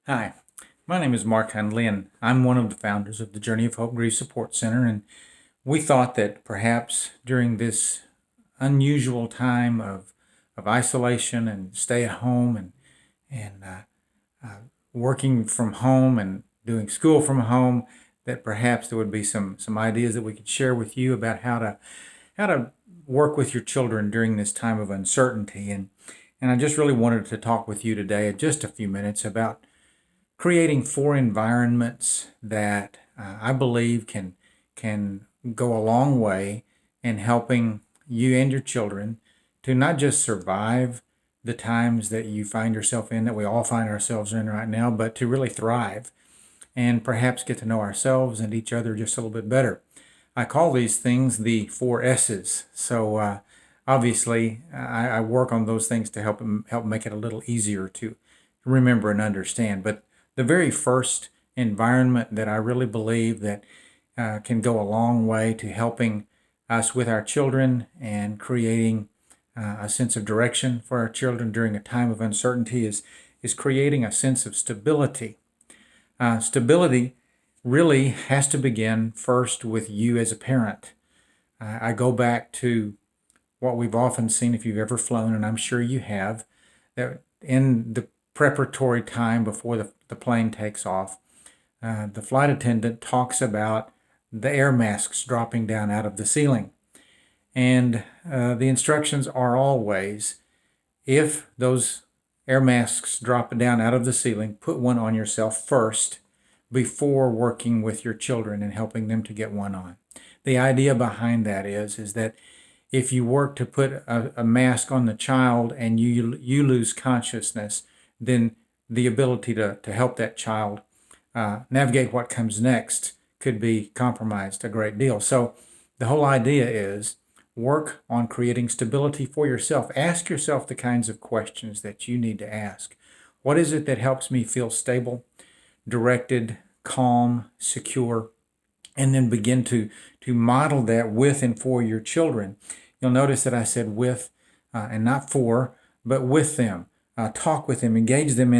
Hi, my name is Mark Hundley, and I'm one of the founders of the Journey of Hope Grief Support Center. And we thought that perhaps during this unusual time of isolation and stay at home and working from home and doing school from home, that perhaps there would be some ideas that we could share with you about how to work with your children during this time of uncertainty. And I just really wanted to talk with you today in just a few minutes about creating four environments that I believe can go a long way in helping you and your children to not just survive the times that you find yourself in, that we all find ourselves in right now, but to really thrive and perhaps get to know ourselves and each other just a little bit better. I call these things the four S's. So obviously, I work on those things to help make it a little easier to remember and understand. But the very first environment that I really believe that can go a long way to helping us with our children and creating a sense of direction for our children during a time of uncertainty is creating a sense of stability. Stability really has to begin first with you as a parent. I go back to what we've often seen if you've ever flown, and I'm sure you have, that in the preparatory time before the plane takes off, the flight attendant talks about the air masks dropping down out of the ceiling. And the instructions are always, if those air masks drop down out of the ceiling, put one on yourself first before working with your children and helping them to get one on. The idea behind that is that if you work to put a mask on the child and you lose consciousness, then the ability to help that child navigate what comes next could be compromised a great deal. So the whole idea is work on creating stability for yourself. Ask yourself the kinds of questions that you need to ask. What is it that helps me feel stable, directed, calm, secure? And then begin to model that with and for your children. You'll notice that I said with and not for, but with them. Talk with them, engage them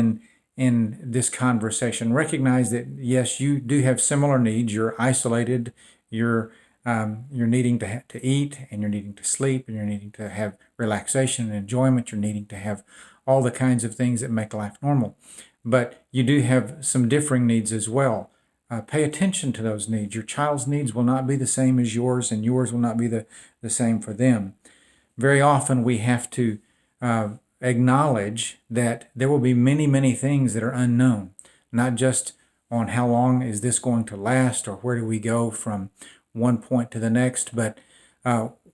in this conversation. Recognize that yes, you do have similar needs. You're isolated. You're needing to eat, and you're needing to sleep, and you're needing to have relaxation and enjoyment. You're needing to have all the kinds of things that make life normal. But you do have some differing needs as well. Pay attention to those needs. Your child's needs will not be the same as yours, and yours will not be the same for them. Very often we have to acknowledge that there will be many, many things that are unknown, not just on how long is this going to last or where do we go from one point to the next, but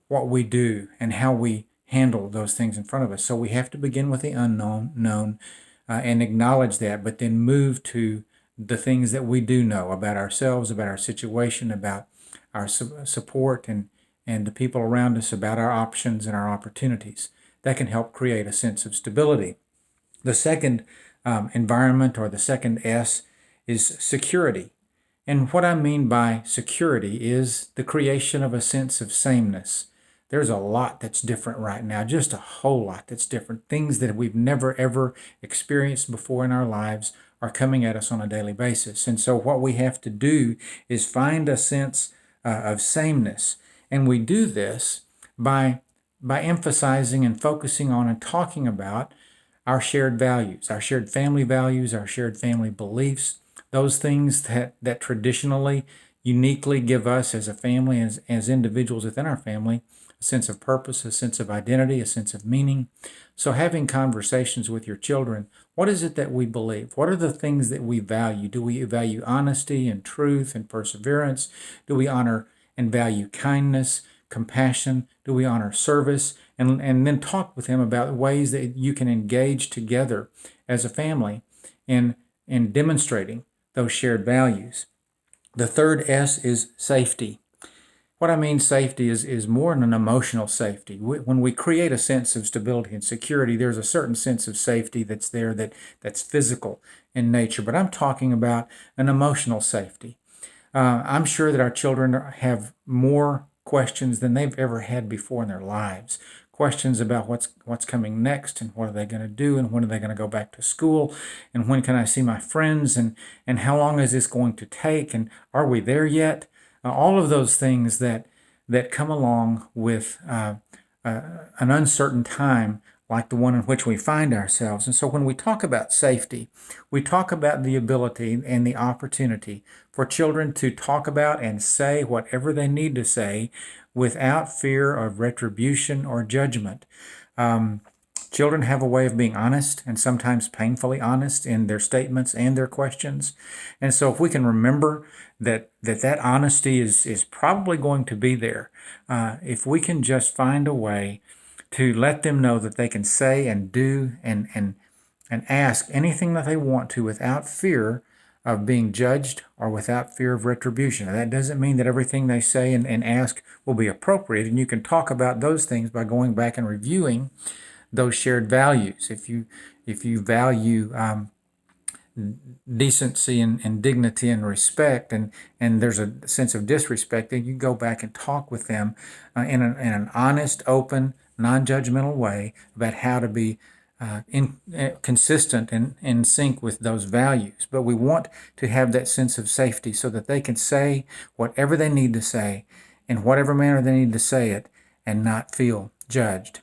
what we do and how we handle those things in front of us. So we have to begin with the unknown and acknowledge that, but then move to the things that we do know about ourselves, about our situation, about our support and the people around us, about our options and our opportunities. That can help create a sense of stability. The second environment, or the second S, is security. And what I mean by security is the creation of a sense of sameness. There's a lot that's different right now, just a whole lot that's different. Things that we've never ever experienced before in our lives are coming at us on a daily basis. And so what we have to do is find a sense of sameness. And we do this by emphasizing and focusing on and talking about our shared values, our shared family values, our shared family beliefs, those things that traditionally, uniquely give us as a family, as individuals within our family, a sense of purpose, a sense of identity, a sense of meaning. So having conversations with your children, what is it that we believe? What are the things that we value? Do we value honesty and truth and perseverance? Do we honor and value kindness, compassion? Do we honor service? And then talk with them about ways that you can engage together as a family in demonstrating those shared values. The third S is safety. What I mean safety is more than an emotional safety. When we create a sense of stability and security, there's a certain sense of safety that's there that's physical in nature. But I'm talking about an emotional safety. I'm sure that our children have more questions than they've ever had before in their lives. questions about what's coming next and what are they going to do and when are they going to go back to school and when can I see my friends and how long is this going to take and are we there yet? All of those things that come along with an uncertain time like the one in which we find ourselves. And so when we talk about safety, we talk about the ability and the opportunity for children to talk about and say whatever they need to say without fear of retribution or judgment. Children have a way of being honest and sometimes painfully honest in their statements and their questions. And so if we can remember that honesty is probably going to be there, if we can just find a way to let them know that they can say and do and ask anything that they want to without fear of being judged or without fear of retribution. Now, that doesn't mean that everything they say and ask will be appropriate, and you can talk about those things by going back and reviewing those shared values. If you value decency and dignity and respect, and there's a sense of disrespect, then you go back and talk with them in an honest, open, non-judgmental way about how to be consistent and in sync with those values. But we want to have that sense of safety so that they can say whatever they need to say in whatever manner they need to say it and not feel judged.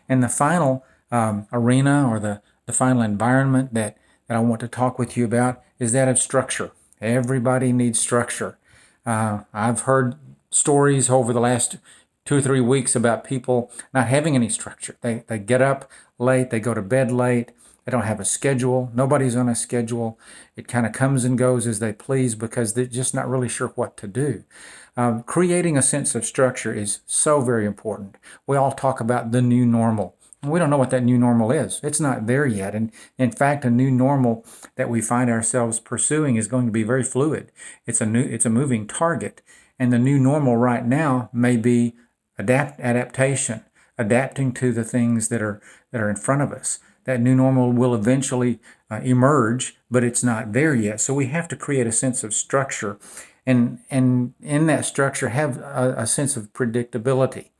And the final arena or the final environment that I want to talk with you about is that of structure. Everybody needs structure. I've heard stories over the last 2 or 3 weeks about people not having any structure. They get up late, they go to bed late, they don't have a schedule. Nobody's on a schedule. It kind of comes and goes as they please because they're just not really sure what to do. Creating a sense of structure is so very important. We all talk about the new normal. We don't know what that new normal is. It's not there yet. And in fact, a new normal that we find ourselves pursuing is going to be very fluid. It's a moving target. And the new normal right now may be adaptation, adapting to the things that are in front of us. That new normal will eventually emerge, but it's not there yet. So we have to create a sense of structure, and in that structure have a sense of predictability.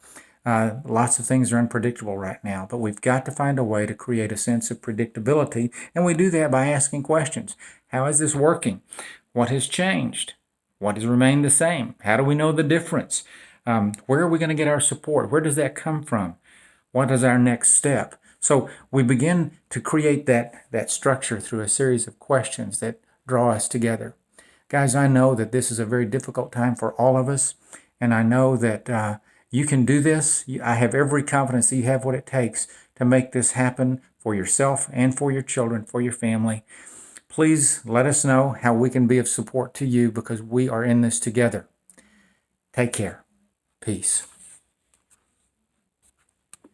Lots of things are unpredictable right now, but we've got to find a way to create a sense of predictability, and we do that by asking questions. How is this working? What has changed? What has remained the same? How do we know the difference? Where are we going to get our support? Where does that come from? What is our next step? So we begin to create that structure through a series of questions that draw us together. Guys, I know that this is a very difficult time for all of us, and I know that you can do this. I have every confidence that you have what it takes to make this happen for yourself and for your children, for your family. Please let us know how we can be of support to you because we are in this together. Take care. Peace.